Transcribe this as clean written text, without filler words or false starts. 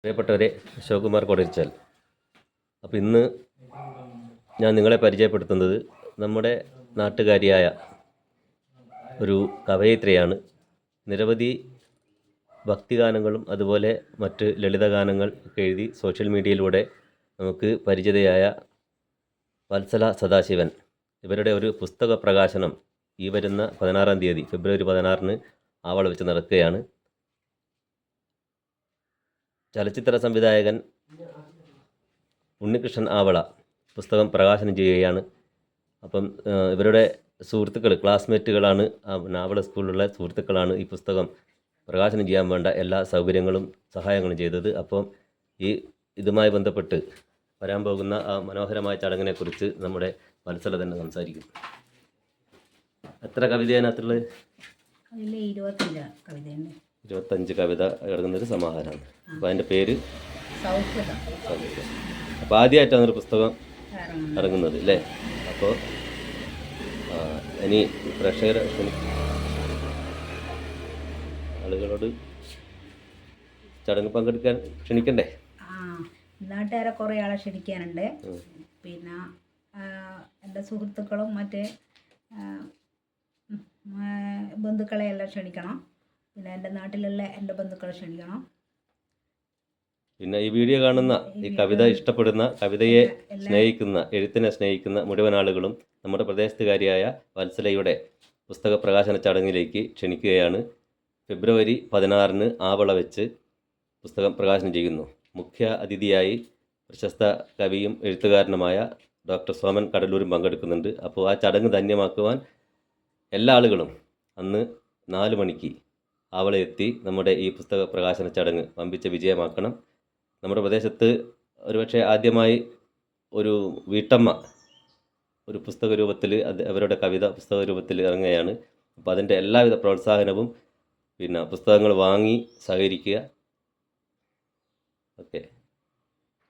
പ്രിയപ്പെട്ടവരെ, ശിവകുമാർ കൊടരിച്ചാൽ. അപ്പോൾ ഇന്ന് ഞാൻ നിങ്ങളെ പരിചയപ്പെടുത്തുന്നത് നമ്മുടെ നാട്ടുകാരിയായ ഒരു കവയിത്രിയാണ്. നിരവധി ഭക്തിഗാനങ്ങളും അതുപോലെ മറ്റ് ലളിതഗാനങ്ങൾ ഒക്കെ എഴുതി സോഷ്യൽ മീഡിയയിലൂടെ നമുക്ക് പരിചിതയായ വത്സല സദാശിവൻ. ഇവരുടെ ഒരു പുസ്തക പ്രകാശനം ഈ വരുന്ന 16-ാം തീയതി ഫെബ്രുവരി 16-ന് ആവള വെച്ച് നടക്കുകയാണ്. ചലച്ചിത്ര സംവിധായകൻ ഉണ്ണികൃഷ്ണൻ ആവള പുസ്തകം പ്രകാശനം ചെയ്യുകയാണ്. അപ്പം ഇവരുടെ സുഹൃത്തുക്കൾ, ക്ലാസ്മേറ്റുകളാണ്, ആവള സ്കൂളിലുള്ള സുഹൃത്തുക്കളാണ് ഈ പുസ്തകം പ്രകാശനം ചെയ്യാൻ വേണ്ട എല്ലാ സൗകര്യങ്ങളും സഹായങ്ങളും ചെയ്തത്. അപ്പം ഇതുമായി ബന്ധപ്പെട്ട് വരാൻ പോകുന്ന ആ മനോഹരമായ ചടങ്ങിനെക്കുറിച്ച് നമ്മുടെ വത്സല തന്നെ സംസാരിക്കും. എത്ര കവിതയാണ് അതിനകത്തുള്ളത്? 25 കവിത കിടക്കുന്നൊരു സമാഹാരമാണ്. അപ്പോൾ അതിൻ്റെ പേര് സൗഹൃദം. അപ്പോൾ ആദ്യമായിട്ടാണ് ഒരു പുസ്തകം ഇറങ്ങുന്നത് അല്ലേ? അപ്പോൾ ഇനി പ്രേക്ഷകരെ ആളുകളോട് ചടങ്ങ് പങ്കെടുക്കാൻ ക്ഷണിക്കണ്ടേ? നാട്ടുകാരെ കുറേ ആളെ ക്ഷണിക്കാനുണ്ട്. പിന്നെ എൻ്റെ സുഹൃത്തുക്കളും മറ്റേ ബന്ധുക്കളെ എല്ലാം ക്ഷണിക്കണം. പിന്നെ എൻ്റെ നാട്ടിലുള്ള എൻ്റെ ബന്ധുക്കളെ ക്ഷണിക്കണം. പിന്നെ ഈ വീഡിയോ കാണുന്ന, ഈ കവിത ഇഷ്ടപ്പെടുന്ന, കവിതയെ സ്നേഹിക്കുന്ന, എഴുത്തിനെ സ്നേഹിക്കുന്ന മുഴുവൻ ആളുകളും നമ്മുടെ പ്രദേശത്തുകാരിയായ വത്സലയുടെ പുസ്തക പ്രകാശന ചടങ്ങിലേക്ക് ക്ഷണിക്കുകയാണ്. ഫെബ്രുവരി 16-ന് ആവള വെച്ച് പുസ്തകം പ്രകാശനം ചെയ്യുന്നു. മുഖ്യ അതിഥിയായി പ്രശസ്ത കവിയും എഴുത്തുകാരനുമായ ഡോക്ടർ സോമൻ കടലൂരും പങ്കെടുക്കുന്നുണ്ട്. അപ്പോൾ ആ ചടങ്ങ് ധന്യമാക്കുവാൻ എല്ലാ ആളുകളും അന്ന് 4 മണിക്ക് ആവള എത്തി നമ്മുടെ ഈ പുസ്തക പ്രകാശന ചടങ്ങ് വമ്പിച്ച വിജയമാക്കണം. നമ്മുടെ പ്രദേശത്ത് ഒരുപക്ഷെ ആദ്യമായി ഒരു വീട്ടമ്മ ഒരു പുസ്തക രൂപത്തിൽ അവരുടെ കവിത പുസ്തക രൂപത്തിൽ ഇറങ്ങുകയാണ്. അപ്പോൾ അതിൻ്റെ എല്ലാവിധ പ്രോത്സാഹനവും, പിന്നെ പുസ്തകങ്ങൾ വാങ്ങി സഹകരിക്കുക. ഓക്കെ.